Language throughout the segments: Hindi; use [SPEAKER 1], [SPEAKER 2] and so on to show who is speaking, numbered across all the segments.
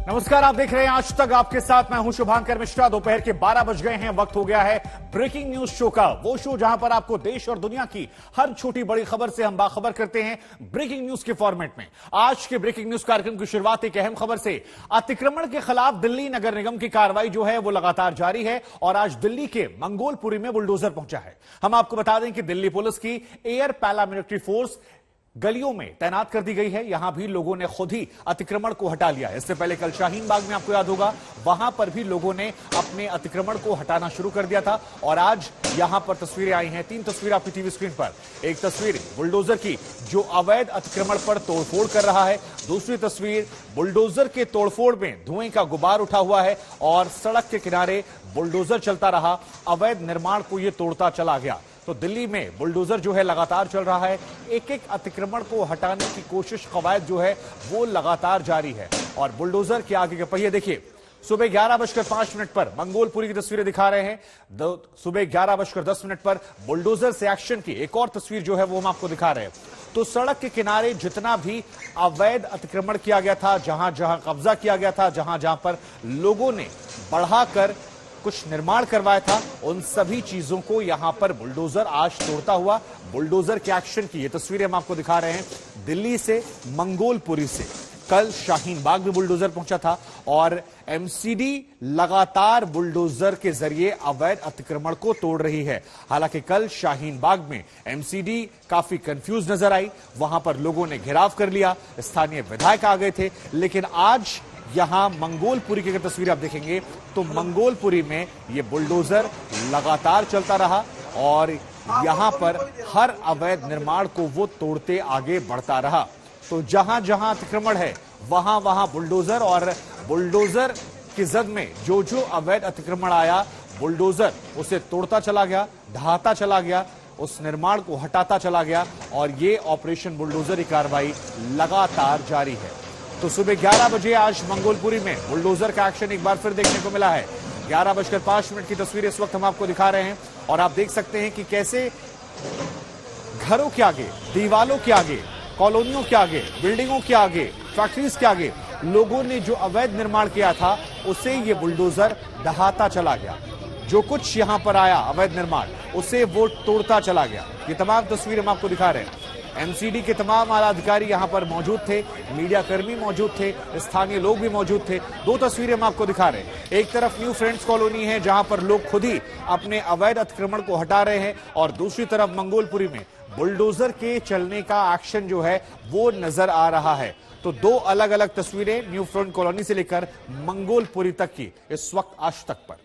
[SPEAKER 1] नमस्कार, आप देख रहे हैं आज तक। आपके साथ मैं हूं शुभांकर मिश्रा। दोपहर के 12 बज गए हैं। वक्त हो गया है ब्रेकिंग न्यूज शो का, वो शो जहां पर आपको देश और दुनिया की हर छोटी बड़ी खबर से हम बाखबर करते हैं ब्रेकिंग न्यूज के फॉर्मेट में। आज के ब्रेकिंग न्यूज कार्यक्रम की शुरुआत एक अहम खबर से। अतिक्रमण के खिलाफ दिल्ली नगर निगम की कार्रवाई जो है वो लगातार जारी है और आज दिल्ली के मंगोलपुरी में बुलडोजर पहुंचा है। हम आपको बता दें कि दिल्ली पुलिस की एयर पैरामिलिट्री फोर्स गलियों में तैनात कर दी गई है। यहां भी लोगों ने खुद ही अतिक्रमण को हटा लिया है। इससे पहले कल शाहीन बाग में आपको याद होगा, वहां पर भी लोगों ने अपने अतिक्रमण को हटाना शुरू कर दिया था और आज यहां पर तस्वीरें आई हैं। 3 तस्वीर आपकी टीवी स्क्रीन पर। एक तस्वीर बुलडोजर की जो अवैध अतिक्रमण पर तोड़फोड़ कर रहा है। दूसरी तस्वीर बुलडोजर के तोड़फोड़ में धुएं का गुबार उठा हुआ है और सड़क के किनारे बुलडोजर चलता रहा, अवैध निर्माण को यह तोड़ता चला गया। तो दिल्ली में बुलडोजर जो है लगातार चल रहा है। एक एक अतिक्रमण को हटाने की कोशिश, कवायद जो है वो लगातार जारी है। और बुलडोजर के आगे के पहिए देखिए, सुबह 11:05 पर मंगोलपुरी की तस्वीरें दिखा रहे हैं। सुबह 11:10 पर बुलडोजर से एक्शन की एक और तस्वीर जो है वो हम आपको दिखा रहे हैं। तो सड़क के किनारे जितना भी अवैध अतिक्रमण किया गया था, जहां जहां कब्जा किया गया था, जहां जहां पर लोगों ने बढ़ाकर कुछ निर्माण करवाया था, उन सभी चीजों को यहां पर बुलडोजर आज तोड़ता हुआ, बुलडोजर के एक्शन की ये तस्वीरें हम आपको दिखा रहे हैं दिल्ली से, मंगोलपुरी से। कल शाहीन बाग में बुलडोजर पहुंचा था और एमसीडी लगातार बुलडोजर के जरिए अवैध अतिक्रमण को तोड़ रही है। हालांकि कल शाहीन बाग में एमसीडी काफी कंफ्यूज नजर आई, वहां पर लोगों ने घेराव कर लिया, स्थानीय विधायक आ गए थे। लेकिन आज यहां मंगोलपुरी की अगर तस्वीर आप देखेंगे तो मंगोलपुरी में यह बुलडोजर लगातार चलता रहा और यहां पर हर अवैध निर्माण को वो तोड़ते आगे बढ़ता रहा। तो जहां जहां अतिक्रमण है वहां वहां बुलडोजर, और बुलडोजर की जद में जो जो अवैध अतिक्रमण आया, बुलडोजर उसे तोड़ता चला गया, ढहाता चला गया, उस निर्माण को हटाता चला गया और ये ऑपरेशन बुलडोजर की कार्रवाई लगातार जारी है। तो सुबह 11 बजे आज मंगोलपुरी में बुलडोजर का एक्शन एक बार फिर देखने को मिला है। 11:05 की तस्वीर इस वक्त हम आपको दिखा रहे हैं और आप देख सकते हैं कि कैसे घरों के आगे, दीवालों के आगे, कॉलोनियों के आगे, बिल्डिंगों के आगे, फैक्ट्रीज के आगे लोगों ने जो अवैध निर्माण किया था उसे ये बुलडोजर ढहाता चला गया। जो कुछ यहां पर आया अवैध निर्माण उसे वो तोड़ता चला गया। ये तमाम तस्वीरें हम आपको दिखा रहे हैं। एमसीडी के तमाम आला अधिकारी यहां पर मौजूद थे, मीडिया कर्मी मौजूद थे, स्थानीय लोग भी मौजूद थे। 2 तस्वीरें हम आपको दिखा रहे हैं। एक तरफ न्यू फ्रेंड्स कॉलोनी है जहां पर लोग खुद ही अपने अवैध अतिक्रमण को हटा रहे हैं और दूसरी तरफ मंगोलपुरी में बुलडोजर के चलने का एक्शन जो है वो नजर आ रहा है। तो 2 अलग अलग तस्वीरें न्यू फ्रंट कॉलोनी से लेकर मंगोलपुरी तक की इस वक्त आज तक पर।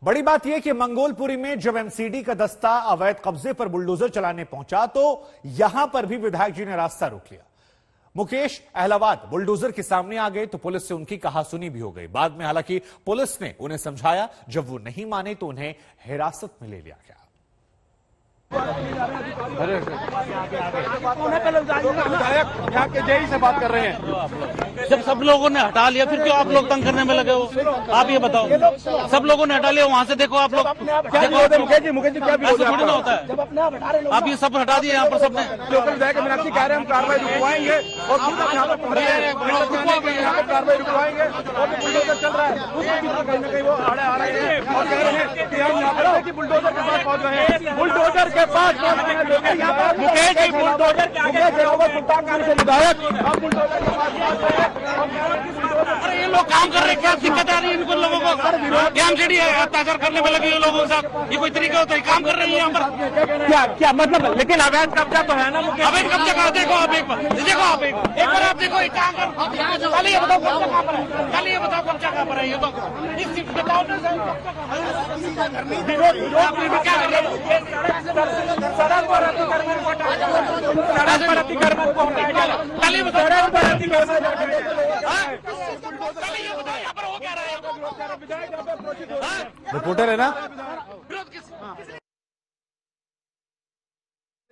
[SPEAKER 1] बड़ी बात यह कि मंगोलपुरी में जब एमसीडी का दस्ता अवैध कब्जे पर बुलडोजर चलाने पहुंचा तो यहां पर भी विधायक जी ने रास्ता रोक लिया। मुकेश अहलावाद बुलडोजर के सामने आ गए तो पुलिस से उनकी कहासुनी भी हो गई। बाद में हालांकि पुलिस ने उन्हें समझाया, जब वो नहीं माने तो उन्हें हिरासत में ले लिया गया।
[SPEAKER 2] यहाँ के जेई से बात कर रहे हैं।
[SPEAKER 3] जब सब लोगों ने हटा लिया फिर क्यों आप लोग तंग करने में लगे हो? आप ये बताओ, सब लोगों ने हटा लिया, वहाँ से देखो आप लोग।
[SPEAKER 2] मुकेश जी क्या
[SPEAKER 3] थोड़ी ना होता है। आप ये सब हटा दिए यहाँ पर सबने।
[SPEAKER 2] लोकल विधायक मीनाक्षी कह रहे हैं हम कार्रवाई रुकवाएंगे और खुद यहाँ पर कार्रवाई रुकवाएंगे और बुलडोजर चल रहा है उसमें कहीं ना कहीं वो आड़े आ रहे हैं और कह रहे हैं कि हम यहाँ पर बुलडोजर के पास पहुंच गए हैं, बुलडोजर के पास मुकेश जी बुलडोजर के आगे सुल्तानपुर से विधायक अब बुलडोजर के पास।
[SPEAKER 3] अरे ये लोग काम कर रहे हैं, क्या दिक्कत आ रही है इनको लोगों को? एमसीडी अत्याचार करने में लगी है लोगों के साथ, ये कोई तरीका होता है? काम कर रही है यहाँ पर
[SPEAKER 2] क्या मतलब? लेकिन अवैध कब्जा तो है ना।
[SPEAKER 3] अवैध कब्जा कहा? देखो आप एक बार, देखो आप एक बार आप देखो काम कर। कल ये बताओ कब्जा कहाँ पर है? कल ये बताओ कब्जा कहाँ पर है? ये तो बताओ ना क्या कर रहे हैं?
[SPEAKER 2] सड़क पर अतिक्रमण को
[SPEAKER 3] कल ये बताओ यहाँ पर हो क्या रहा है?
[SPEAKER 1] रिपोर्टर है ना,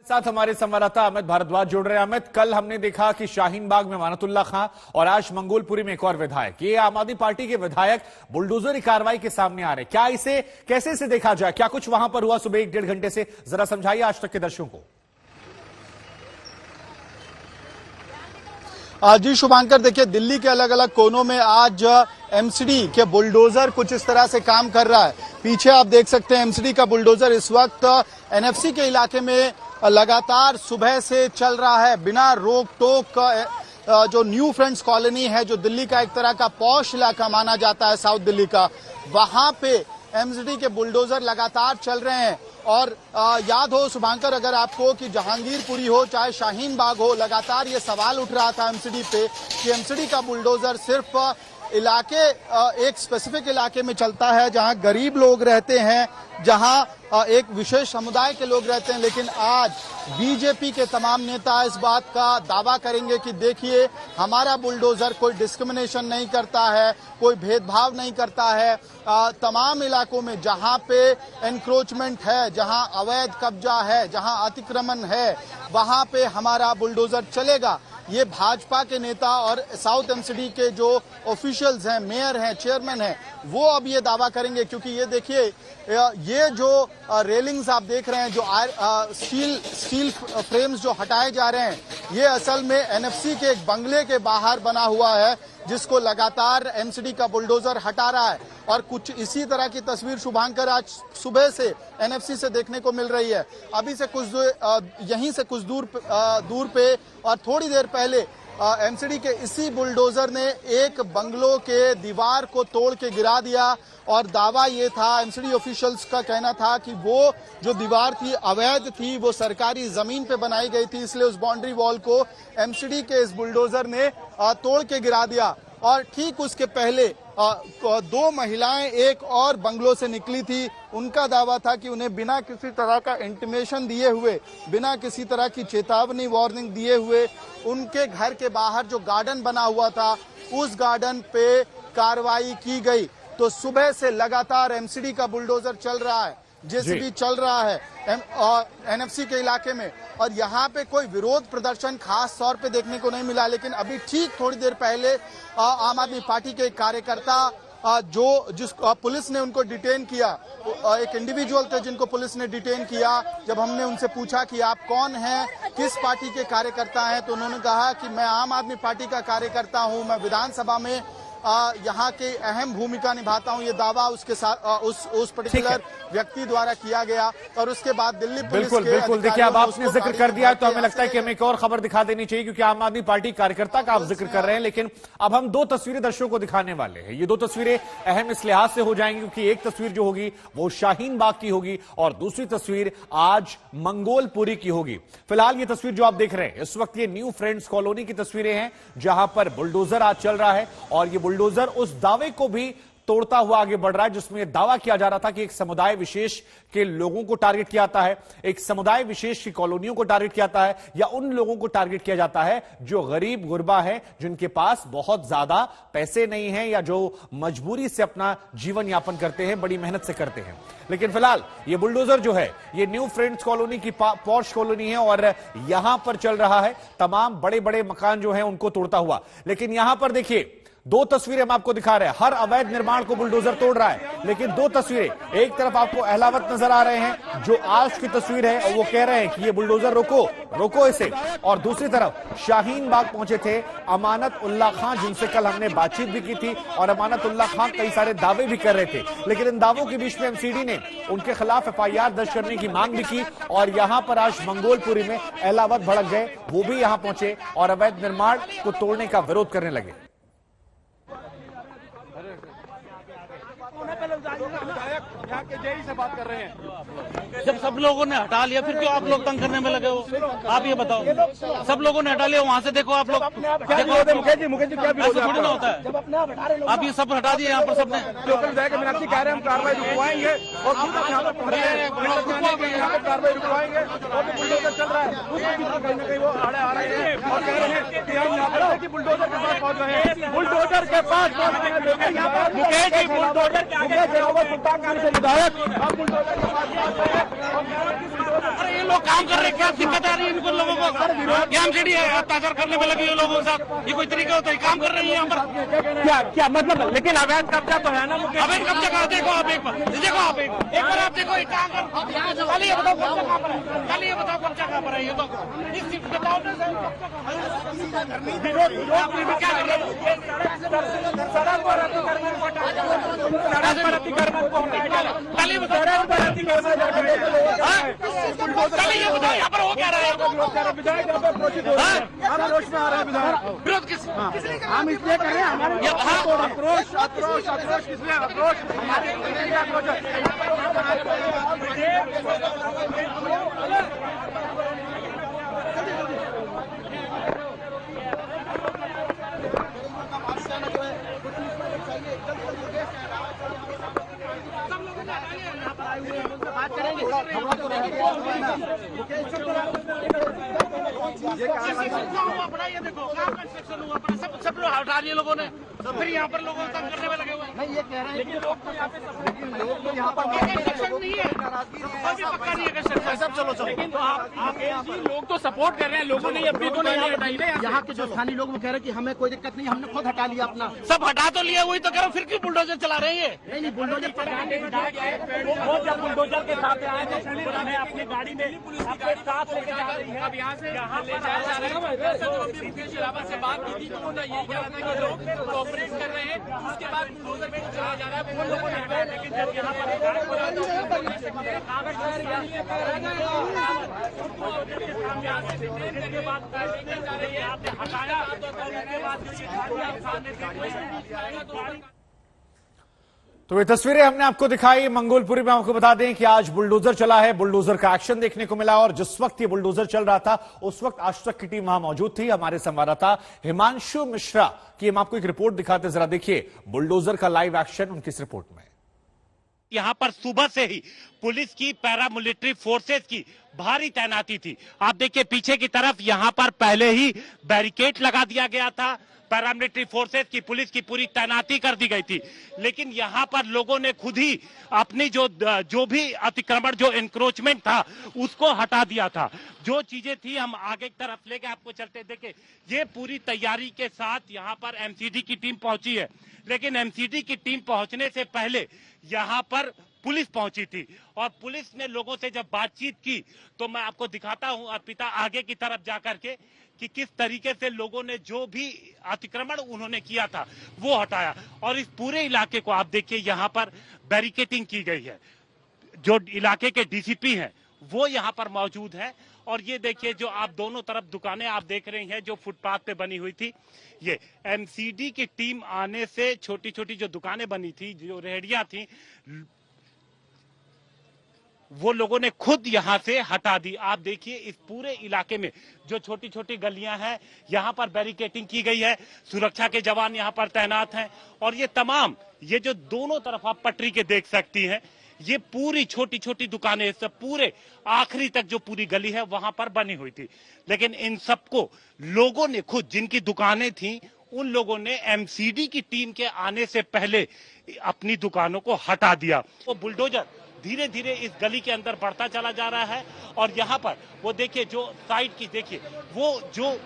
[SPEAKER 1] साथ हमारे संवाददाता अमित भारद्वाज जुड़ रहे हैं। अमित, कल हमने देखा कि शाहीन बाग में अमानतुल्लाह खां और आज मंगोलपुरी में एक और विधायक, ये आम आदमी पार्टी के विधायक बुलडोजर कार्रवाई के सामने आ रहे, क्या इसे कैसे इसे देखा जाए? क्या कुछ वहां पर हुआ सुबह 1-1.5 घंटे से, जरा समझाइए आज तक के दर्शकों को।
[SPEAKER 4] जी शुभांकर, देखिए दिल्ली के अलग अलग कोनों में आज एमसीडी के बुलडोजर कुछ इस तरह से काम कर रहा है। पीछे आप देख सकते हैं एमसीडी का बुलडोजर इस वक्त एनएफसी के इलाके में लगातार सुबह से चल रहा है बिना रोक टोक। जो न्यू फ्रेंड्स कॉलोनी है, जो दिल्ली का एक तरह का पॉश इलाका माना जाता है साउथ दिल्ली का, वहां पे एमसीडी के बुलडोजर लगातार चल रहे हैं। और याद हो शुभांकर, अगर आपको कि जहांगीरपुरी हो चाहे शाहीन बाग हो, लगातार ये सवाल उठ रहा था एमसीडी पे कि एमसीडी का बुलडोजर सिर्फ इलाके एक स्पेसिफिक इलाके में चलता है जहां गरीब लोग रहते हैं, जहां एक विशेष समुदाय के लोग रहते हैं। लेकिन आज बीजेपी के तमाम नेता इस बात का दावा करेंगे कि देखिए हमारा बुलडोजर कोई डिस्क्रिमिनेशन नहीं करता है, कोई भेदभाव नहीं करता है। तमाम इलाकों में जहां पे एनक्रोचमेंट है, जहां अवैध कब्जा है, जहां अतिक्रमण है, वहां पे हमारा बुलडोजर चलेगा। ये भाजपा के नेता और साउथ एमसीडी के जो ऑफिशियल्स हैं, मेयर हैं, चेयरमैन हैं, वो अब ये दावा करेंगे। क्योंकि ये देखिए, ये जो रेलिंग्स आप देख रहे हैं, जो स्टील फ्रेम्स जो हटाए जा रहे हैं, ये असल में एनएफसी के एक बंगले के बाहर बना हुआ है, जिसको लगातार एमसीडी का बुलडोजर हटा रहा है। और कुछ इसी तरह की तस्वीर शुभांकर आज सुबह से एनएफसी से देखने को मिल रही है। अभी से कुछ यहीं से कुछ दूर पे और थोड़ी देर पहले एमसीडी के इसी बुलडोजर ने एक बंगलों के दीवार को तोड़ के गिरा दिया। और दावा ये था, एमसीडी ऑफिशियल्स का कहना था कि वो जो दीवार थी अवैध थी, वो सरकारी जमीन पे बनाई गई थी, इसलिए उस बाउंड्री वॉल को एमसीडी के इस बुलडोजर ने तोड़ के गिरा दिया। और ठीक उसके पहले 2 महिलाएं एक और बंगलों से निकली थी। उनका दावा था कि उन्हें बिना किसी तरह का इंटीमेशन दिए हुए, बिना किसी तरह की चेतावनी वार्निंग दिए हुए, उनके घर के बाहर जो गार्डन बना हुआ था, उस गार्डन पे कार्रवाई की गई। तो सुबह से लगातार एमसीडी का बुलडोजर चल रहा है, जेसीबी चल रहा है एनएफसी के इलाके में। और यहाँ पे कोई विरोध प्रदर्शन खास तौर पे देखने को नहीं मिला। लेकिन अभी ठीक थोड़ी देर पहले आम आदमी पार्टी के कार्यकर्ता जिस पुलिस ने उनको डिटेन किया, एक इंडिविजुअल थे जिनको पुलिस ने डिटेन किया। जब हमने उनसे पूछा कि आप कौन हैं, किस पार्टी के कार्यकर्ता हैं, तो उन्होंने कहा कि मैं आम आदमी पार्टी का कार्यकर्ता हूं, मैं विधानसभा में यहाँ की अहम भूमिका निभाता हूँ। ये दावा उसके साथ उस पर्टिकुलर व्यक्ति द्वारा किया गया। और उसके बाद दिल्ली पुलिस
[SPEAKER 1] बिल्कुल देखिए, अब आपने जिक्र कर दिया तो हमें लगता है कि हमें एक और खबर दिखा देनी चाहिए, क्योंकि आम आदमी पार्टी कार्यकर्ता का आप जिक्र कर रहे हैं। लेकिन अब हम 2 तस्वीरें दर्शकों को दिखाने वाले हैं। ये 2 तस्वीरें अहम इस लिहाज से हो जाएंगी क्योंकि एक तस्वीर जो होगी वो शाहीन बाग की होगी और दूसरी तस्वीर आज मंगोलपुरी की होगी। फिलहाल ये तस्वीर जो आप देख रहे हैं इस वक्त, ये न्यू फ्रेंड्स कॉलोनी की तस्वीरें हैं, जहां पर बुलडोजर आज चल रहा है। और ये बुलडोजर उस दावे को भी तोड़ता हुआ आगे बढ़ रहा है जिसमें यह दावा किया जा रहा था कि एक समुदाय विशेष के लोगों को टारगेट किया जाता है, एक समुदाय विशेष की कॉलोनियों को टारगेट किया जाता है, या उन लोगों को टारगेट किया जाता है जो गरीब गुरबा है, जिनके पास बहुत ज्यादा पैसे नहीं है या जो मजबूरी से अपना जीवन यापन करते हैं, बड़ी मेहनत से करते हैं। लेकिन फिलहाल ये बुलडोजर जो है ये न्यू फ्रेंड्स कॉलोनी की पॉश कॉलोनी है और यहां पर चल रहा है तमाम बड़े बड़े मकान जो है उनको तोड़ता हुआ। लेकिन यहां पर देखिए 2 तस्वीरें हम आपको दिखा रहे हैं। हर अवैध निर्माण को बुलडोजर तोड़ रहा है। लेकिन 2 तस्वीरें, एक तरफ आपको अहलावत नजर आ रहे हैं जो आज की तस्वीर है और वो कह रहे हैं कि ये बुलडोजर रोको इसे। और दूसरी तरफ शाहीन बाग पहुंचे थे अमानत उल्लाह खां, जिनसे कल हमने बातचीत भी की थी। और अमानत उल्लाह खां कई सारे दावे भी कर रहे थे, लेकिन इन दावों के बीच में एमसीडी ने उनके खिलाफ FIR दर्ज करने की मांग भी की। और यहां पर आज मंगोलपुरी में अहलावत भड़क गए, वो भी यहां पहुंचे और अवैध निर्माण को तोड़ने का विरोध करने लगे।
[SPEAKER 2] यहाँ के जेई से बात कर रहे हैं।
[SPEAKER 3] जब सब लोगों ने हटा लिया फिर क्यों आप लोग तंग करने में लगे हो? आप ये बताओ, सब लोगों ने हटा लिया, वहाँ से देखो आप लोग।
[SPEAKER 2] मुकेश जी क्या
[SPEAKER 3] ऐसा थोड़ी ना होता है। आप ये सब हटा दिए, यहाँ पर सबने।
[SPEAKER 2] लोकल विधायक मीनाक्षी कह रहे हैं हम कार्रवाई रुकवाएंगे और खुद यहाँ पर कार्रवाई रुकवाएंगे। और जो बुलडोजर चल रहा है उसके बीच में कहीं ना कहीं वो आड़े आ रहे हैं और कह रहे हैं कि हम यहाँ पर कि बुलडोजर के पास पहुंच रहे हैं, बुलडोजर के पास पहुंच रहे हैं। मुकेश जी बुलडोजर सुल्तान से विधायक अब बुलडोजर के पास पहुंच रहे हैं।
[SPEAKER 3] अरे ये लोग काम कर रहे हैं, क्या दिक्कत आ रही है इनको लोगों को? ये एमसीडी है, अत्याचार करने में लगी है लोगों के साथ, ये कोई तरीका होता है? काम कर रही है यहाँ पर
[SPEAKER 2] क्या मतलब? लेकिन अवैध कब्जा तो है ना?
[SPEAKER 3] अवैध कब्जा कहाँ? देखो आप एक बार, देखो आप एक बार आप देखो ये कहाँ कर, खाली ये बताओ कब्जा कहाँ पर है? खाली ये बताओ कब्जा कहाँ पर है? ये तो इस सीट पे बताओ ना क्या कर रहे खाली बताओ ये बताओ यहाँ पर हो क्या रहा है? विरोध किस
[SPEAKER 2] हम इसलिए कर रहे हैं, हमारे अप्रोच किसलिए अप्रोच
[SPEAKER 3] ये देखो क्या कंस्ट्रक्शन हुआ पड़ा, सब लोग हटा लिए लोगों ने, फिर यहाँ पर लोगों को तंग करने में लगे हुए हैं।
[SPEAKER 2] नहीं, ये कह रहे हैं लेकिन लोग तो यहाँ पर
[SPEAKER 3] कंस्ट्रक्शन नहीं है, कोई भी पक्का नहीं है कंस्ट्रक्शन। सब चलो
[SPEAKER 2] तो आप लोग तो सपोर्ट कर रहे हैं, लोगों ने अपनी तो नहीं हटाई ना। यहाँ के जो स्थानीय लोग वो कह रहे हैं कि हमें कोई दिक्कत नहीं, हमने खुद हटा लिया अपना।
[SPEAKER 3] सब हटा तो लिया, वही तो कह रहा हूँ, फिर क्यों बुलडोजर चला रहे हैं? ये
[SPEAKER 2] नहीं बुलडोजर
[SPEAKER 5] वो जब बुलडोजर के साथ आए थे, उन्होंने अपनी गाड़ी में अपने साथ लेके जा रही है। अब यहाँ से ले जाया जा रहा है। मुख्य से बात की थी तो उन्होंने ये कहा था कि लोग कोऑपरेट कर रहे हैं, उसके बाद बुलडोजर में चलाया जा रहा है। वो लोगों ने हटाया, लेकिन जब यहाँ पर कागज सामने आते थे के बाद जा रही है, आपने हटाया उसके बाद सामने से
[SPEAKER 1] तो ये तस्वीरें हमने आपको दिखाई मंगोलपुरी में। आपको बता दें कि आज बुलडोजर चला है, बुलडोजर का एक्शन देखने को मिला और जिस वक्त ये बुलडोजर चल रहा था उस वक्त आज तक की टीम वहां मौजूद थी। हमारे संवाददाता हिमांशु मिश्रा की हम आपको एक रिपोर्ट दिखाते, जरा देखिए बुलडोजर का लाइव एक्शन उनकी इस रिपोर्ट में।
[SPEAKER 3] यहाँ पर सुबह से ही पुलिस की, पैरामिलिट्री फोर्सेस की भारी तैनाती थी। आप देखिए पीछे की तरफ यहाँ पर पहले ही बैरिकेड लगा दिया गया था, पैरामिलिट्री फोर्सेस की, पुलिस की पूरी तैनाती कर दी गई थी। लेकिन यहाँ पर लोगों ने खुद ही अपनी जो भी अतिक्रमण, जो इंक्रोचमेंट था उसको हटा दिया था। जो चीजें थी हम आगे की तरफ लेके आपको चलते, देखे ये पूरी तैयारी के साथ यहाँ पर एमसीडी की टीम पहुंची है। लेकिन एमसीडी की टीम पहुंचने से पहले यहाँ पर पुलिस पहुंची थी और पुलिस ने लोगों से जब बातचीत की तो मैं आपको दिखाता हूं अर्पिता आगे की तरफ जाकर के कि किस तरीके से लोगों ने जो भी अतिक्रमण उन्होंने किया था वो हटाया। और इस पूरे इलाके को आप देखिए यहाँ पर बैरिकेडिंग की गई है। जो इलाके के डीसीपी हैं वो यहाँ पर मौजूद है। और ये देखिए जो आप दोनों तरफ दुकानें आप देख रही हैं जो फुटपाथ पे बनी हुई थी, ये एमसीडी की टीम आने से छोटी छोटी जो दुकानें बनी थी, जो रेहड़ियां थी, वो लोगों ने खुद यहां से हटा दी। आप देखिए इस पूरे इलाके में जो छोटी छोटी गलियां हैं यहां पर बैरिकेडिंग की गई है, सुरक्षा के जवान यहां पर तैनात हैं। और ये तमाम, ये जो दोनों तरफ आप पटरी के देख सकती हैं, ये पूरी छोटी छोटी दुकानें सब पूरे आखिरी तक जो पूरी गली है वहां पर बनी हुई थी। लेकिन इन सबको लोगों ने खुद, जिनकी दुकानें थी उन लोगों ने एमसीडी की टीम के आने से पहले अपनी दुकानों को हटा दिया। वो बुलडोजर धीरे धीरे इस गली के अंदर बढ़ता चला जा रहा है। और यहाँ पर वो देखिए जो साइड की, देखिए वो जो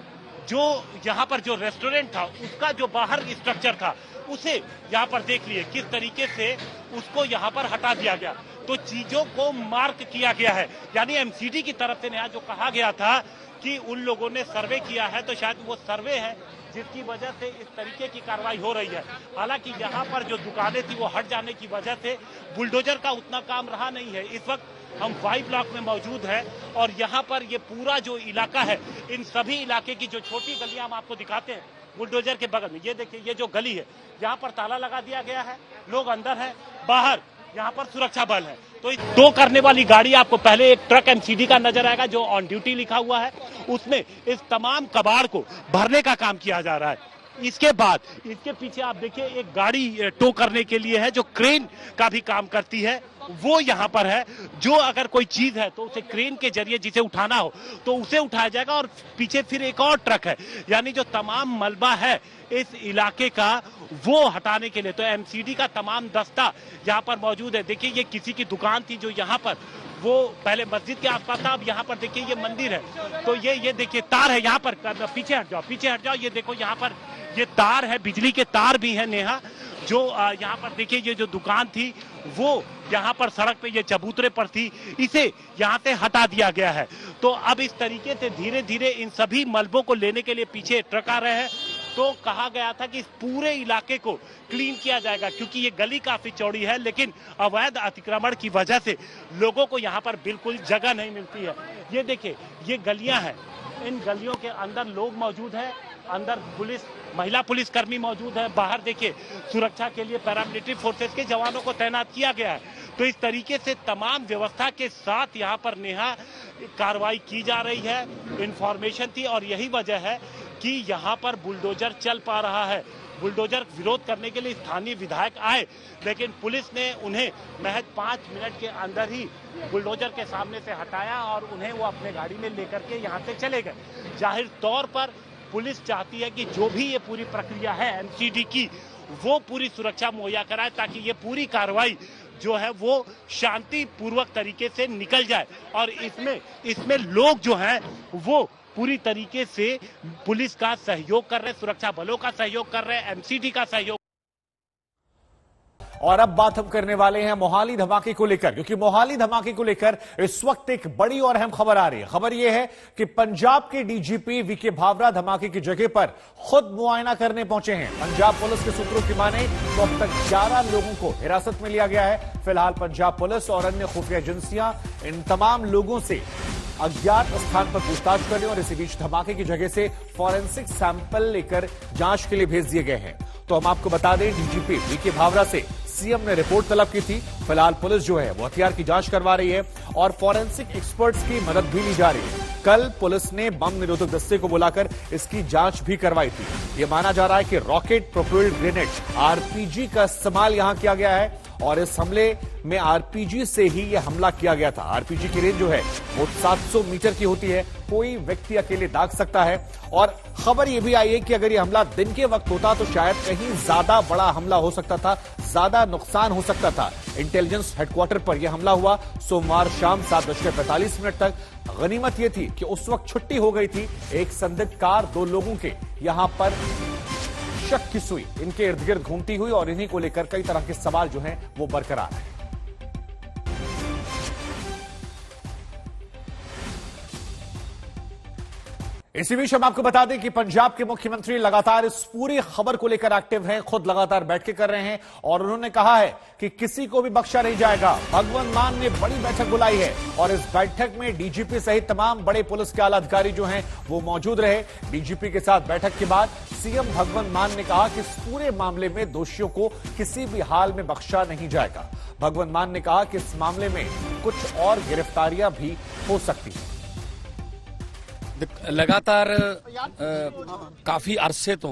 [SPEAKER 3] यहाँ पर जो रेस्टोरेंट था उसका जो बाहर स्ट्रक्चर था उसे यहाँ पर देख लिए किस तरीके से उसको यहाँ पर हटा दिया गया। तो चीजों को मार्क किया गया है, यानी एमसीडी की तरफ से यहाँ जो कहा गया था कि उन लोगों ने सर्वे किया है, तो शायद वो सर्वे है जिसकी वजह से इस तरीके की कार्रवाई हो रही है। हालांकि यहाँ पर जो दुकानें थी वो हट जाने की वजह से बुलडोजर का उतना काम रहा नहीं है। इस वक्त हम वाई ब्लॉक में मौजूद हैं और यहाँ पर ये पूरा जो इलाका है, इन सभी इलाके की जो छोटी गलियां हम आपको दिखाते हैं बुलडोजर के बगल में, ये देखिए ये जो गली है यहाँ पर ताला लगा दिया गया है, लोग अंदर हैं, बाहर यहाँ पर सुरक्षा बल है। तो टो करने वाली गाड़ी आपको पहले एक ट्रक एमसीडी का नजर आएगा जो ऑन ड्यूटी लिखा हुआ है, उसमें इस तमाम कबाड़ को भरने का काम किया जा रहा है। इसके बाद इसके पीछे आप देखिए एक गाड़ी टो करने के लिए है जो क्रेन का भी काम करती है, वो यहाँ पर है। जो अगर कोई चीज है तो उसे क्रेन के जरिए जिसे उठाना हो तो उसे उठाया जाएगा। और पीछे फिर एक और ट्रक है, यानी जो तमाम मलबा है इस इलाके का वो हटाने के लिए तो एमसीडी का तमाम दस्ता यहाँ पर मौजूद है। देखिए ये किसी की दुकान थी जो यहाँ पर वो पहले मस्जिद के आसपास था, अब यहाँ पर देखिए ये मंदिर है। तो ये देखिए तार है यहाँ पर, पीछे हट जाओ, ये देखो यहाँ पर ये तार है, बिजली के तार भी है नेहा। जो यहाँ पर देखिए ये जो दुकान थी वो यहाँ पर सड़क पे ये चबूतरे पर थी, इसे यहाँ से हटा दिया गया है। तो अब इस तरीके से धीरे धीरे इन सभी मलबों को लेने के लिए पीछे ट्रक आ रहे हैं। तो कहा गया था कि इस पूरे इलाके को क्लीन किया जाएगा, क्योंकि ये गली काफी चौड़ी है, लेकिन अवैध अतिक्रमण की वजह से लोगों को यहाँ पर बिल्कुल जगह नहीं मिलती है। ये देखिए ये गलियां हैं, इन गलियों के अंदर लोग मौजूद हैं, अंदर पुलिस, महिला पुलिसकर्मी मौजूद है, बाहर देखिए सुरक्षा के लिए पैरामिलिट्री फोर्सेस के जवानों को तैनात किया गया है। तो इस तरीके से तमाम व्यवस्था के साथ यहाँ पर नेहा कार्रवाई की जा रही है। इंफॉर्मेशन थी और यही वजह है कि यहाँ पर बुलडोजर चल पा रहा है। बुलडोजर विरोध करने के लिए स्थानीय विधायक आए, लेकिन पुलिस ने उन्हें महज 5 मिनट के अंदर ही बुलडोजर के सामने से हटाया और उन्हें वो अपने गाड़ी में लेकर के यहाँ से चले गए। जाहिर तौर पर पुलिस चाहती है कि जो भी ये पूरी प्रक्रिया है एमसीडी की, वो पूरी सुरक्षा मुहैया कराए, ताकि ये पूरी कार्रवाई जो है वो शांतिपूर्वक तरीके से निकल जाए। और इसमें लोग जो हैं वो पूरी तरीके से पुलिस का सहयोग कर रहे हैं, सुरक्षा बलों का सहयोग कर रहे हैं, एमसीडी का सहयोग।
[SPEAKER 1] और अब बात हम करने वाले हैं मोहाली धमाके को लेकर, क्योंकि मोहाली धमाके को लेकर इस वक्त एक बड़ी और अहम खबर आ रही है। खबर यह है कि पंजाब के डीजीपी वीके भावरा धमाके की जगह पर खुद मुआयना करने पहुंचे हैं। पंजाब पुलिस के सूत्रों की माने तो अब तक 11 लोगों को हिरासत में लिया गया है। फिलहाल पंजाब पुलिस और अन्य खुफिया एजेंसियां इन तमाम लोगों से अज्ञात स्थान पर पूछताछ कर रही हैं और इसी बीच धमाके की जगह से फॉरेंसिक सैंपल लेकर जांच के लिए भेज दिए गए हैं। तो हम आपको बता दें, डीजीपी वीके भावरा से सीएम ने रिपोर्ट तलब की थी। फिलहाल पुलिस जो है वो हथियार की जांच करवा रही है और फॉरेंसिक एक्सपर्ट्स की मदद भी ली जा रही है। कल पुलिस ने बम निरोधक दस्ते को बुलाकर इसकी जांच भी करवाई थी। यह माना जा रहा है कि रॉकेट प्रोपेल्ड ग्रेनेड आरपीजी का इस्तेमाल यहां किया गया है और इस हमले में आरपीजी से ही यह हमला किया गया था। आरपीजी की रेंज जो है वो 700 मीटर की होती है, कोई व्यक्ति अकेले दाग सकता है। और खबर यह भी आई है कि अगर यह हमला दिन के वक्त होता तो शायद कहीं ज्यादा बड़ा हमला हो सकता था, ज्यादा नुकसान हो सकता था। इंटेलिजेंस हेडक्वार्टर पर यह हमला हुआ सोमवार शाम 7:45 तक। गनीमत यह थी कि उस वक्त छुट्टी हो गई थी। एक संदिग्ध कार 2 लोगों के यहां पर शक की सुई इनके इर्द गिर्द घूमती हुई और इन्हीं को लेकर कई तरह के सवाल जो हैं वो बरकरार हैं। इसी बीच हम आपको बता दें कि पंजाब के मुख्यमंत्री लगातार इस पूरी खबर को लेकर एक्टिव हैं, खुद लगातार बैठकें कर रहे हैं और उन्होंने कहा है कि किसी को भी बख्शा नहीं जाएगा। भगवंत मान ने बड़ी बैठक बुलाई है और इस बैठक में डीजीपी सहित तमाम बड़े पुलिस के आला अधिकारी जो हैं वो मौजूद रहे। डीजीपी के साथ बैठक के बाद सीएम भगवंत मान ने कहा कि इस पूरे मामले में दोषियों को किसी भी हाल में बख्शा नहीं जाएगा। भगवंत मान ने कहा कि इस मामले में कुछ और गिरफ्तारियां भी हो सकती हैं।
[SPEAKER 6] लगातार काफी अरसे तो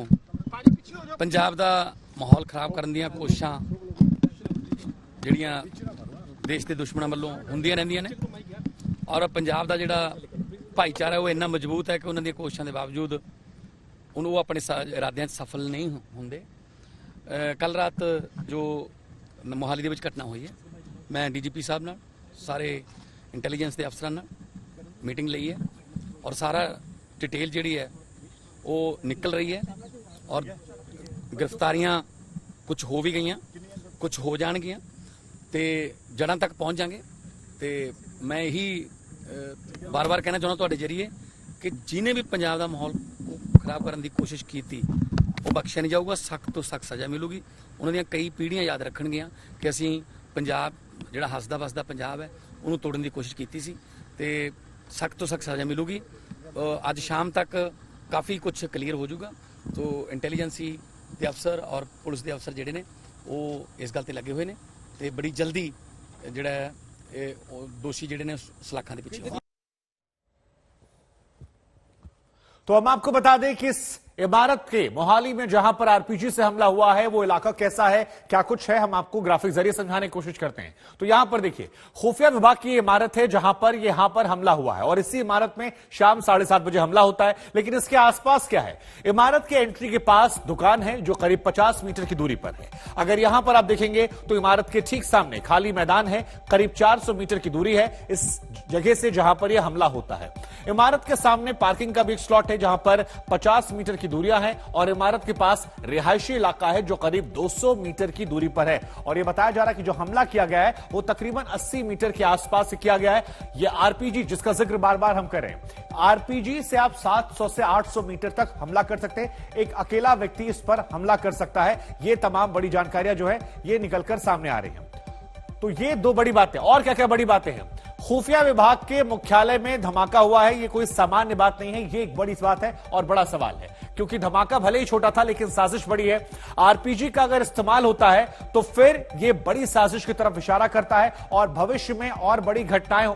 [SPEAKER 6] पंजाब दा माहौल खराब करन दियां कोशिशां जिहड़ियां देश के दुश्मनां वल्लों हुंदियां रहिंदियां ने और पंजाब दा जिहड़ा भाईचारा है वो इन्ना मजबूत है कि उन्हां दी कोशिशां दे बावजूद वो अपने इरादियां सफल नहीं हुंदे। कल रात जो मोहाली दे विच घटना हुई है, मैं डीजीपी साहब नाल सारे इंटैलीजेंस के अफसरां नाल मीटिंग लई है और सारा डिटेल जिहड़ी है वो निकल रही है और गिरफ्तारियां कुछ हो भी गई, कुछ हो जाणगियां ते जड़ां तक पहुंच जाएंगे। ते मैं यही बार बार कहना चाहुंदा तुहाडे जरिए कि जिन्हें भी पंजाब का माहौल खराब करने की कोशिश की वो बख्शिया नहीं जाऊगा, सख्त तो सख्त सज़ा मिलूगी। उन्होंने कई पीढ़ियां याद रखणगियां कि असीं पंजाब जिहड़ा हसदा वसदा पंजाब है उन्होंने तोड़न की कोशिश की सी ते सख्त तो सख्त सज़ा मिलूगी। आज शाम तक काफ़ी कुछ क्लीयर हो जाऊगा। तो इंटैलीजेंसी के अफसर और पुलिस के अफसर जिहड़े ने वो इस गल ते लगे हुए ने ते बड़ी जल्दी जिहड़ा दोषी जिहड़े ने सलाखां दे पिछे।
[SPEAKER 1] तो हम आपको बता दें कि इस इमारत के मोहाली में जहां पर आरपीजी से हमला हुआ है वो इलाका कैसा है, क्या कुछ है, हम आपको ग्राफिक जरिए समझाने की कोशिश करते हैं। तो यहां पर देखिए, खुफिया विभाग की इमारत है जहां पर यहां पर हमला हुआ है और इसी इमारत में शाम 7:30 बजे हमला होता है। लेकिन इसके आसपास क्या है, इमारत के एंट्री के पास दुकान है जो करीब 50 मीटर की दूरी पर है। अगर यहां पर आप देखेंगे तो इमारत के ठीक सामने खाली मैदान है, करीब 400 मीटर की दूरी है इस जगह से जहां पर यह हमला होता है। इमारत के सामने पार्किंग का भी एक स्लॉट है जहां पर 50 मीटर की दूरियां हैं और इमारत के पास रिहायशी इलाका है जो करीब 200 मीटर की दूरी पर है। और यह बताया जा रहा है कि जो हमला किया गया है वो तकरीबन 80 मीटर के आसपास से किया गया है। यह आरपीजी जिसका जिक्र बार बार हम कर रहे हैं, आरपीजी से आप 700 से 800 मीटर तक हमला कर सकते हैं। एक अकेला व्यक्ति इस पर हमला कर सकता है। ये तमाम बड़ी जानकारियां जो है ये निकलकर सामने आ रही हैं। तो ये दो बड़ी बातें, और क्या क्या बड़ी बातें हैं। खुफिया विभाग के मुख्यालय में धमाका हुआ है, ये कोई सामान्य बात नहीं है, ये एक बड़ी बात है और बड़ा सवाल है, क्योंकि धमाका भले ही छोटा था लेकिन साजिश बड़ी है। आरपीजी का अगर इस्तेमाल होता है तो फिर यह बड़ी साजिश की तरफ इशारा करता है और भविष्य में और बड़ी घटनाएं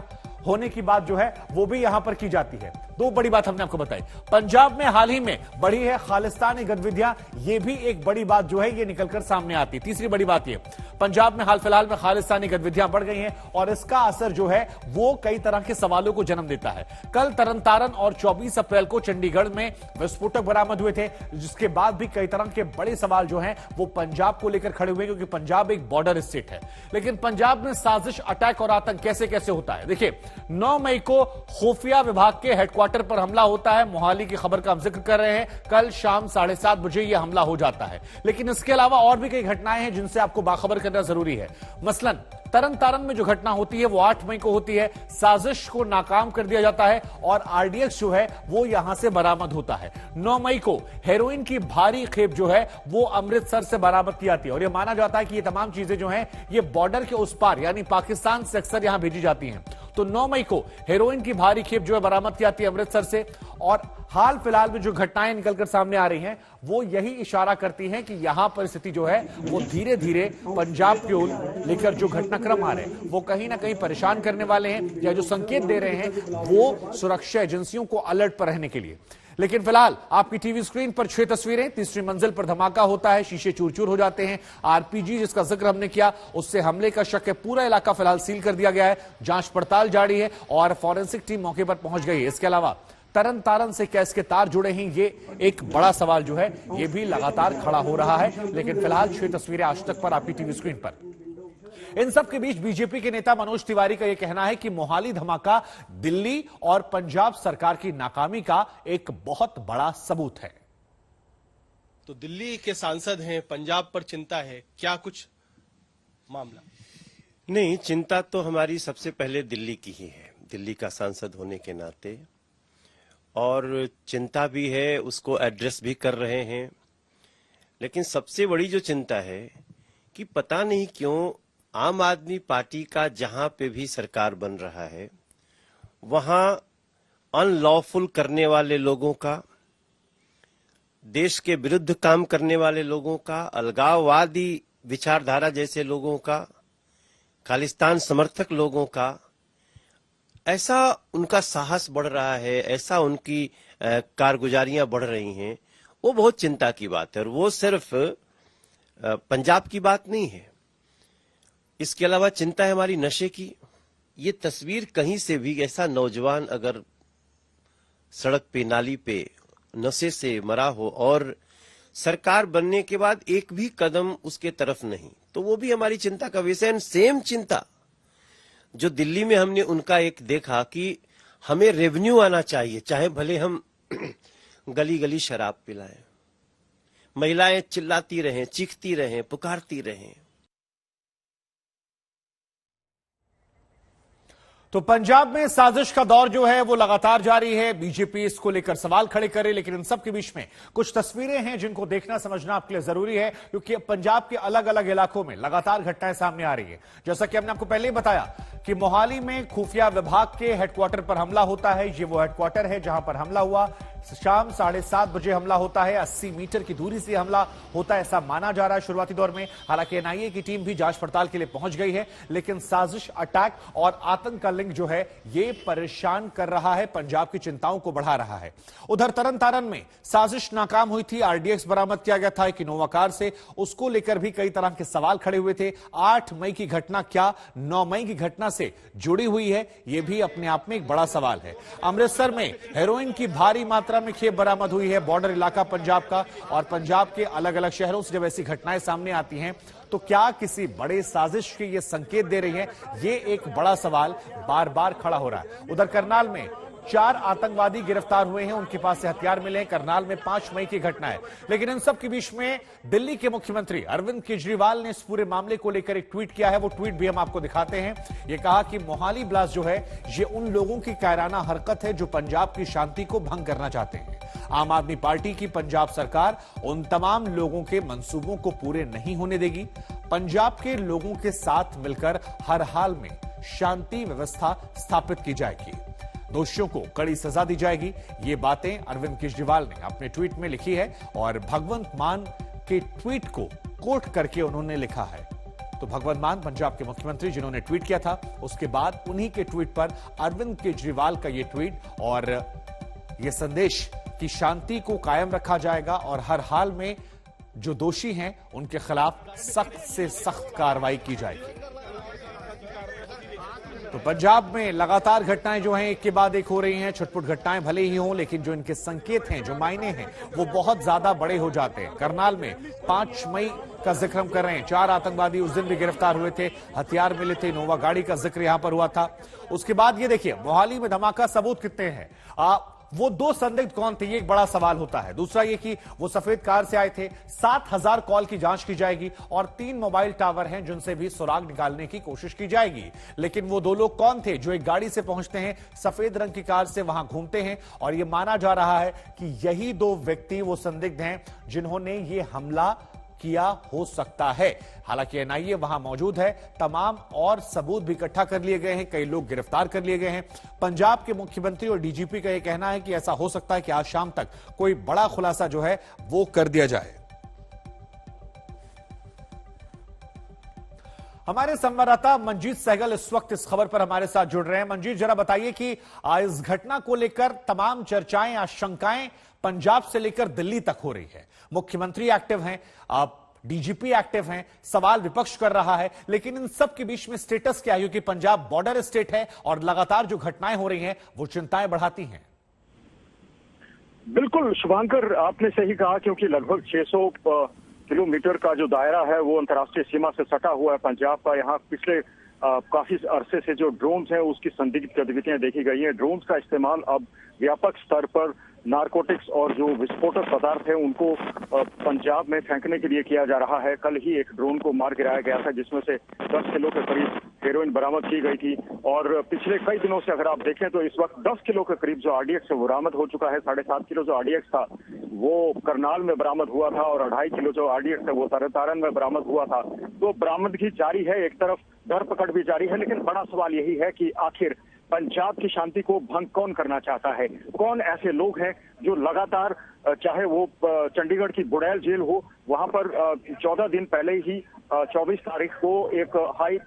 [SPEAKER 1] होने की बात जो है वो भी यहां पर की जाती है। दो बड़ी बात हमने आपको बताई। पंजाब में हाल ही में बढ़ी है खालिस्तानी गतिविधियां, ये भी एक बड़ी बात जो है ये निकलकर सामने आती है। तीसरी बड़ी बात ये, पंजाब में हाल फिलहाल में खालिस्तानी गतिविधियां बढ़ गई हैं और इसका असर जो है वो कई तरह के सवालों को जन्म देता है। कल तरनतारन और 24 अप्रैल को चंडीगढ़ में विस्फोटक बरामद हुए थे, जिसके बाद भी कई तरह के बड़े सवाल जो हैं वो पंजाब को लेकर खड़े हुए, क्योंकि पंजाब एक बॉर्डर स्टेट है। लेकिन पंजाब में साजिश, अटैक और आतंक कैसे कैसे होता है। देखिए, 9 मई को खुफिया विभाग के हेडक्वार्टर पर हमला होता है। मोहाली की खबर का हम जिक्र कर रहे हैं। कल शाम 7:30 बजे यह हमला हो जाता है। लेकिन इसके अलावा और भी कई घटनाएं हैं जिनसे आपको बाखबर करना जरूरी है। मसलन तरनतारन में जो घटना होती है वो 8 मई को होती है। साजिश को नाकाम कर दिया जाता है और आरडीएक्स जो है वो यहां से बरामद होता है। 9 मई को हेरोइन की भारी खेप जो है वो अमृतसर से बरामद की जाती है और यह माना जाता है कि ये तमाम चीजें जो हैं ये बॉर्डर के उस पार यानी पाकिस्तान से अक्सर यहां भेजी जाती हैं। तो 9 मई को हेरोइन की भारी खेप जो है बरामद की जाती है अमृतसर से। और हाल फिलहाल में जो घटनाएं निकलकर सामने आ रही हैं वो यही इशारा करती हैं कि यहां पर स्थिति जो है वो धीरे धीरे पंजाब की ओर लेकर जो घटनाक्रम आ रहे हैं वो कहीं ना कहीं परेशान करने वाले हैं, या जो संकेत दे रहे हैं वो सुरक्षा एजेंसियों को अलर्ट पर रहने के लिए। लेकिन फिलहाल आपकी टीवी स्क्रीन पर 6 तस्वीरें। तीसरी मंजिल पर धमाका होता है, शीशे चूर चूर हो जाते हैं। आरपीजी जिसका जिक्र हमने किया उससे हमले का शक है। पूरा इलाका फिलहाल सील कर दिया गया है, जांच पड़ताल जारी है और फॉरेंसिक टीम मौके पर पहुंच गई है। इसके अलावा तरनतारन से क्या इसके तार जुड़े हैं, ये एक बड़ा सवाल जो है ये भी लगातार खड़ा हो रहा है। लेकिन फिलहाल 6 तस्वीरें आज तक पर आपकी टीवी स्क्रीन पर। इन सब के बीच बीजेपी के नेता मनोज तिवारी का यह कहना है कि मोहाली धमाका दिल्ली और पंजाब सरकार की नाकामी का एक बहुत बड़ा सबूत है।
[SPEAKER 7] तो दिल्ली के सांसद हैं, पंजाब पर चिंता है, क्या कुछ मामला?
[SPEAKER 8] नहीं, चिंता तो हमारी सबसे पहले दिल्ली की ही है, दिल्ली का सांसद होने के नाते, और चिंता भी है, उसको एड्रेस भी कर रहे हैं। लेकिन सबसे बड़ी जो चिंता है कि पता नहीं क्यों आम आदमी पार्टी का जहां पे भी सरकार बन रहा है वहां अनलॉफुल करने वाले लोगों का, देश के विरुद्ध काम करने वाले लोगों का, अलगाववादी विचारधारा जैसे लोगों का, खालिस्तान समर्थक लोगों का, ऐसा उनका साहस बढ़ रहा है, ऐसा उनकी कारगुजारियां बढ़ रही हैं। वो बहुत चिंता की बात है और वो सिर्फ पंजाब की बात नहीं है। इसके अलावा चिंता है हमारी नशे की। ये तस्वीर कहीं से भी ऐसा नौजवान अगर सड़क पे, नाली पे नशे से मरा हो और सरकार बनने के बाद एक भी कदम उसके तरफ नहीं, तो वो भी हमारी चिंता का विषय है। सेम चिंता जो दिल्ली में हमने उनका एक देखा कि हमें रेवेन्यू आना चाहिए, चाहे भले हम गली गली शराब पिलाएं, महिलाएं चिल्लाती रहें, चीखती रहें, पुकारती रहें।
[SPEAKER 1] तो पंजाब में साजिश का दौर जो है वो लगातार जारी है। बीजेपी इसको लेकर सवाल खड़े करे, लेकिन इन सब के बीच में कुछ तस्वीरें हैं जिनको देखना समझना आपके लिए जरूरी है, क्योंकि पंजाब के अलग अलग इलाकों में लगातार घटनाएं सामने आ रही है। जैसा कि हमने आपको पहले ही बताया कि मोहाली में खुफिया विभाग के हेडक्वार्टर पर हमला होता है। ये वो हेडक्वार्टर है जहां पर हमला हुआ। शाम 7:30 बजे हमला होता है। 80 मीटर की दूरी से हमला होता है, ऐसा माना जा रहा है शुरुआती दौर में। हालांकि एनआईए की टीम भी जांच पड़ताल के लिए पहुंच गई है, लेकिन साजिश, अटैक और आतंक का लिंक जो है ये परेशान कर रहा है, पंजाब की चिंताओं को बढ़ा रहा है। उधर तरन तारण में साजिश नाकाम हुई थी, आरडीएक्स बरामद किया गया था एक इनोवा कार से। उसको लेकर भी कई तरह के सवाल खड़े हुए थे। 8 मई की घटना क्या 9 मई की घटना से जुड़ी हुई है, यह भी अपने आप में एक बड़ा सवाल है। अमृतसर में हेरोइन की भारी मात्रा में खेप बरामद हुई है, बॉर्डर इलाका पंजाब का, और पंजाब के अलग अलग शहरों से जब ऐसी घटनाएं सामने आती हैं तो क्या किसी बड़े साजिश के ये संकेत दे रही हैं, ये एक बड़ा सवाल बार बार खड़ा हो रहा है। उधर करनाल में 4 आतंकवादी गिरफ्तार हुए हैं, उनके पास से हथियार मिले हैं। करनाल में 5 मई की घटना है, लेकिन इन सब के बीच में दिल्ली के मुख्यमंत्री अरविंद केजरीवाल ने इस पूरे मामले को लेकर एक ट्वीट किया है। वो ट्वीट भी हम आपको दिखाते हैं। ये कहा कि मोहाली ब्लास्ट जो है ये उन लोगों की कायराना हरकत है जो पंजाब की शांति को भंग करना चाहते हैं। आम आदमी पार्टी की पंजाब सरकार उन तमाम लोगों के मंसूबों को पूरे नहीं होने देगी। पंजाब के लोगों के साथ मिलकर हर हाल में शांति व्यवस्था स्थापित की जाएगी, दोषियों को कड़ी सजा दी जाएगी। ये बातें अरविंद केजरीवाल ने अपने ट्वीट में लिखी है और भगवंत मान के ट्वीट को कोट करके उन्होंने लिखा है। तो भगवंत मान पंजाब के मुख्यमंत्री जिन्होंने ट्वीट किया था, उसके बाद उन्हीं के ट्वीट पर अरविंद केजरीवाल का ये ट्वीट और ये संदेश कि शांति को कायम रखा जाएगा और हर हाल में जो दोषी हैं उनके खिलाफ सख्त से सख्त कार्रवाई की जाएगी। तो पंजाब में लगातार घटनाएं जो हैं एक के बाद एक हो रही हैं। छुटपुट घटनाएं भले ही हों, लेकिन जो इनके संकेत हैं, जो मायने हैं, वो बहुत ज्यादा बड़े हो जाते हैं। करनाल में 5 मई का जिक्र हम कर रहे हैं। 4 आतंकवादी उस दिन भी गिरफ्तार हुए थे, हथियार मिले थे, इनोवा गाड़ी का जिक्र यहां पर हुआ था। उसके बाद ये देखिए मोहाली में धमाका, सबूत कितने हैं, वो 2 संदिग्ध कौन थे, ये एक बड़ा सवाल होता है। दूसरा ये कि वो सफेद कार से आए थे। 7000 कॉल की जांच की जाएगी और 3 मोबाइल टावर हैं जिनसे भी सुराग निकालने की कोशिश की जाएगी। लेकिन वो 2 लोग कौन थे जो एक गाड़ी से पहुंचते हैं, सफेद रंग की कार से वहां घूमते हैं, और यह माना जा रहा है कि यही 2 व्यक्ति वो संदिग्ध हैं जिन्होंने ये हमला किया हो सकता है। हालांकि एनआईए वहां मौजूद है, तमाम और सबूत भी इकट्ठा कर लिए गए हैं, कई लोग गिरफ्तार कर लिए गए हैं। पंजाब के मुख्यमंत्री और डीजीपी का यह कहना है कि ऐसा हो सकता है कि आज शाम तक कोई बड़ा खुलासा जो है वो कर दिया जाए। हमारे संवाददाता मंजीत सहगल इस वक्त इस खबर पर हमारे साथ जुड़ रहे हैं। मंजीत, जरा बताइए कि इस घटना को लेकर तमाम चर्चाएं, आशंकाएं पंजाब से लेकर दिल्ली तक हो रही है। मुख्यमंत्री एक्टिव हैं, डीजीपी एक्टिव हैं, सवाल विपक्ष कर रहा है, लेकिन इन सब के बीच में स्टेटस क्या है? क्योंकि पंजाब बॉर्डर स्टेट है और लगातार जो घटनाएं हो रही हैं वो चिंताएं बढ़ाती हैं।
[SPEAKER 2] बिल्कुल शुभांकर, आपने सही कहा, क्योंकि लगभग 600 किलोमीटर का जो दायरा है वो अंतर्राष्ट्रीय सीमा से सटा हुआ है पंजाब का। यहाँ पिछले काफी अरसे से जो ड्रोन्स हैं उसकी संदिग्ध गतिविधियां देखी गई हैं। ड्रोन्स का इस्तेमाल अब व्यापक स्तर पर नारकोटिक्स और जो विस्फोटक पदार्थ है उनको पंजाब में फेंकने के लिए किया जा रहा है। कल ही एक ड्रोन को मार गिराया गया था जिसमें से 10 किलो के करीब हेरोइन बरामद की गई थी, और पिछले कई दिनों से अगर आप देखें तो इस वक्त 10 किलो के करीब जो आरडीएक्स है वो बरामद हो चुका है। 7.5 किलो जो आरडीएक्स था वो करनाल में बरामद हुआ था और 2.5 किलो जो आरडीएक्स है वो तरन में बरामद हुआ था। तो बरामदगी जारी है, एक तरफ धरपकड़ भी जारी है, लेकिन बड़ा सवाल यही है कि आखिर पंजाब की शांति को भंग कौन करना चाहता है? कौन ऐसे लोग हैं जो लगातार, चाहे वो चंडीगढ़ की बुड़ैल जेल हो, वहां पर 14 दिन पहले ही 24 तारीख को एक हाई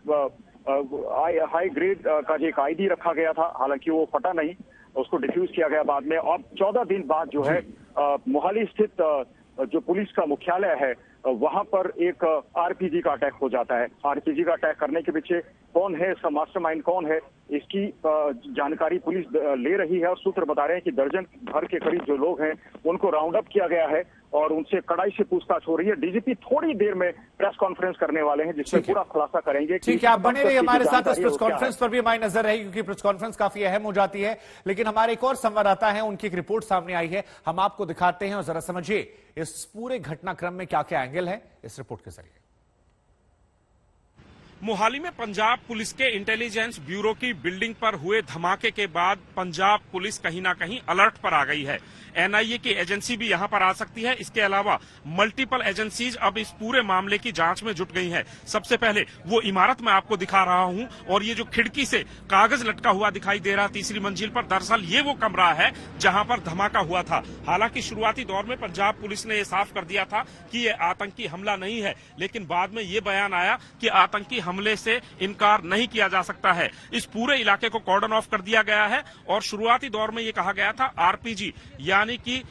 [SPEAKER 2] ग्रेड का जो एक आईडी रखा गया था, हालांकि वो फटा नहीं, उसको डिफ्यूज किया गया बाद में। अब 14 दिन बाद जो है मोहाली स्थित जो पुलिस का मुख्यालय है वहां पर एक आरपीजी का अटैक हो जाता है। आरपीजी का अटैक करने के पीछे कौन है, इसका मास्टरमाइंड कौन है, इसकी जानकारी पुलिस ले रही है और सूत्र बता रहे हैं कि दर्जन भर के करीब जो लोग हैं उनको राउंड अप किया गया है और उनसे कड़ाई से पूछताछ हो रही है। डीजीपी थोड़ी देर में प्रेस कॉन्फ्रेंस करने वाले हैं जिसमें पूरा खुलासा करेंगे।
[SPEAKER 1] ठीक है, आप बने रहिए हमारे साथ, इस प्रेस कॉन्फ्रेंस पर भी हमारी नजर रहेगी क्योंकि प्रेस कॉन्फ्रेंस काफी अहम हो जाती है। लेकिन हमारे एक और संवाददाता है, उनकी एक रिपोर्ट सामने आई है, हम आपको दिखाते हैं और जरा समझिए इस पूरे घटनाक्रम में क्या क्या एंगल है इस रिपोर्ट के जरिए।
[SPEAKER 9] मोहाली में पंजाब पुलिस के इंटेलिजेंस ब्यूरो की बिल्डिंग पर हुए धमाके के बाद पंजाब पुलिस कहीं ना कहीं अलर्ट पर आ गई है। एनआईए की एजेंसी भी यहां पर आ सकती है। इसके अलावा मल्टीपल एजेंसीज अब इस पूरे मामले की जांच में जुट गई हैं। सबसे पहले वो इमारत मैं आपको दिखा रहा हूं और ये जो खिड़की से कागज लटका हुआ दिखाई दे रहा तीसरी मंजिल पर, दरअसल ये वो कमरा है जहां पर धमाका हुआ था। हालांकि शुरुआती दौर में पंजाब पुलिस ने ये साफ कर दिया था कि ये आतंकी हमला नहीं है, लेकिन बाद में ये बयान आया कि आतंकी हमले से इनकार नहीं किया जा सकता है। इस पूरे इलाके को कॉर्डन ऑफ कर दिया गया है और शुरुआती दौर में ये कहा गया था आरपीजी यानी कि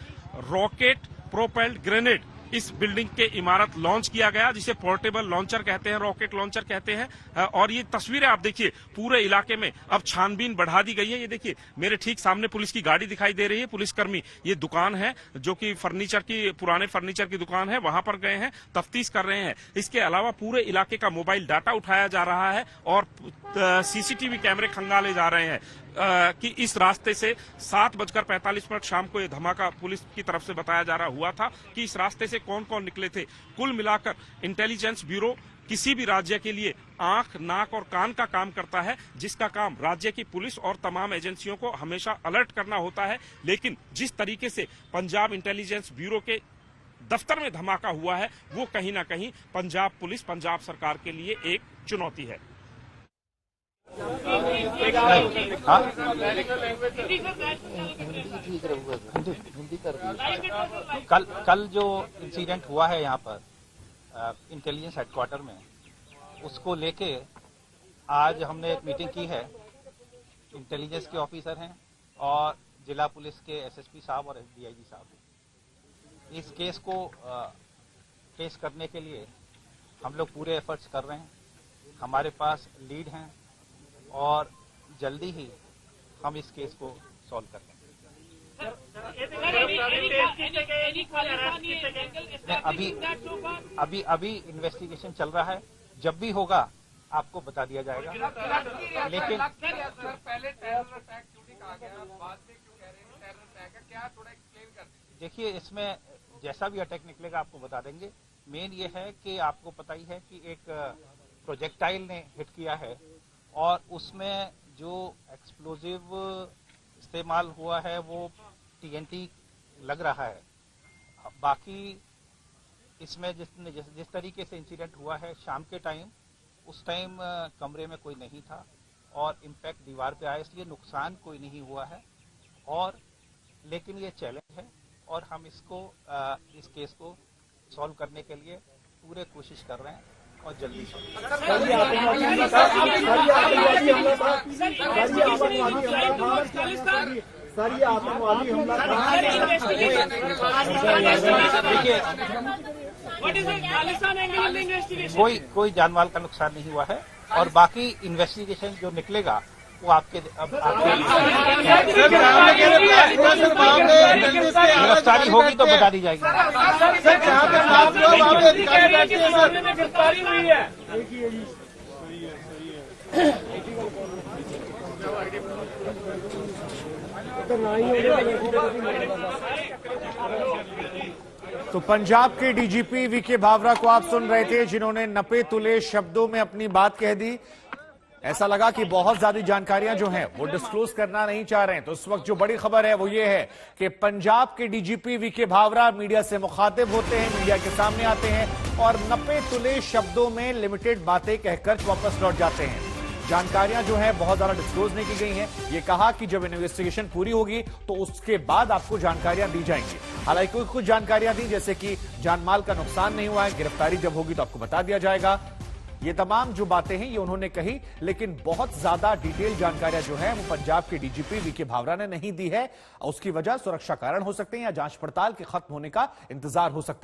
[SPEAKER 9] रॉकेट प्रोपेल्ड ग्रेनेड इस बिल्डिंग के इमारत लॉन्च किया गया, जिसे पोर्टेबल लॉन्चर कहते हैं, रॉकेट लॉन्चर कहते हैं। और ये तस्वीरें आप देखिए, पूरे इलाके में अब छानबीन बढ़ा दी गई है। ये देखिए मेरे ठीक सामने पुलिस की गाड़ी दिखाई दे रही है, पुलिसकर्मी ये दुकान है जो कि फर्नीचर की, पुराने फर्नीचर की दुकान है, वहां पर गए हैं, तफ्तीश कर रहे हैं। इसके अलावा पूरे इलाके का मोबाइल डाटा उठाया जा रहा है और सीसीटीवी कैमरे खंगाले जा रहे हैं कि इस रास्ते से 7:45 शाम को यह धमाका पुलिस की तरफ से बताया जा रहा हुआ था कि इस रास्ते से कौन कौन निकले थे। कुल मिलाकर इंटेलिजेंस ब्यूरो किसी भी राज्य के लिए आंख, नाक और कान का काम करता है, जिसका काम राज्य की पुलिस और तमाम एजेंसियों को हमेशा अलर्ट करना होता है। लेकिन जिस तरीके से पंजाब इंटेलिजेंस ब्यूरो के दफ्तर में धमाका हुआ है, वो कहीं ना कहीं पंजाब पुलिस, पंजाब सरकार के लिए एक चुनौती है।
[SPEAKER 10] कल जो इंसिडेंट हुआ है यहाँ पर इंटेलिजेंस हेडक्वार्टर में, उसको लेके आज हमने एक मीटिंग की है। इंटेलिजेंस के ऑफिसर हैं और जिला पुलिस के एसएसपी साहब और डीआईजी साहब। इस केस को केस करने के लिए हम लोग पूरे एफर्ट्स कर रहे हैं। हमारे पास लीड हैं और जल्दी ही हम इस केस को सॉल्व कर लेंगे। अभी इन्वेस्टिगेशन चल रहा है, जब भी होगा आपको बता दिया जाएगा। लेकिन पहले टेरर अटैक क्यों नहीं कहा गया, बाद में क्यों कह रहे हैं टेरर अटैक है, क्या थोड़ा एक्सप्लेन कर दीजिए। देखिए, इसमें जैसा भी अटैक निकलेगा आपको बता देंगे। मेन ये है कि आपको पता ही है कि एक प्रोजेक्टाइल ने हिट किया है और उसमें जो एक्सप्लोजिव इस्तेमाल हुआ है वो टीएनटी लग रहा है। बाकी इसमें जिस तरीके से इंसिडेंट हुआ है शाम के टाइम, उस टाइम कमरे में कोई नहीं था और इम्पैक्ट दीवार पे आया, इसलिए नुकसान कोई नहीं हुआ है। और लेकिन ये चैलेंज है और हम इसको इस केस को सॉल्व करने के लिए पूरे कोशिश कर रहे हैं और जल्दी कोई जानमाल का नुकसान नहीं हुआ है और बाकी इन्वेस्टिगेशन जो निकलेगा वो आपके गिरफ्तारी होगी तो बता दी जाएगी।
[SPEAKER 1] तो पंजाब के डीजीपी वीके भावरा को आप सुन रहे थे, जिन्होंने नपे तुले शब्दों में अपनी बात कह दी। ऐसा लगा कि बहुत ज्यादा जानकारियां जो हैं वो डिस्क्लोज करना नहीं चाह रहे हैं। तो इस वक्त जो बड़ी खबर है वो ये है कि पंजाब के डीजीपी वीके भावरा मीडिया से मुखातिब होते हैं, मीडिया के सामने आते हैं और नपे तुले शब्दों में लिमिटेड बातें कहकर वापस लौट जाते हैं। जानकारियां जो है बहुत ज्यादा डिस्क्लोज नहीं की गई हैं। ये कहा कि जब इन्वेस्टिगेशन पूरी होगी तो उसके बाद आपको जानकारियां दी जाएंगी। हालांकि कुछ जानकारियां दी, जैसे कि जानमाल का नुकसान नहीं हुआ है, गिरफ्तारी जब होगी तो आपको बता दिया जाएगा। ये तमाम जो बातें हैं ये उन्होंने कही, लेकिन बहुत ज्यादा डिटेल जानकारियां जो है वो पंजाब के डीजीपी वीके भावरा ने नहीं दी है। उसकी वजह सुरक्षा कारण हो सकते हैं या जांच पड़ताल के खत्म होने का इंतजार हो सकता है।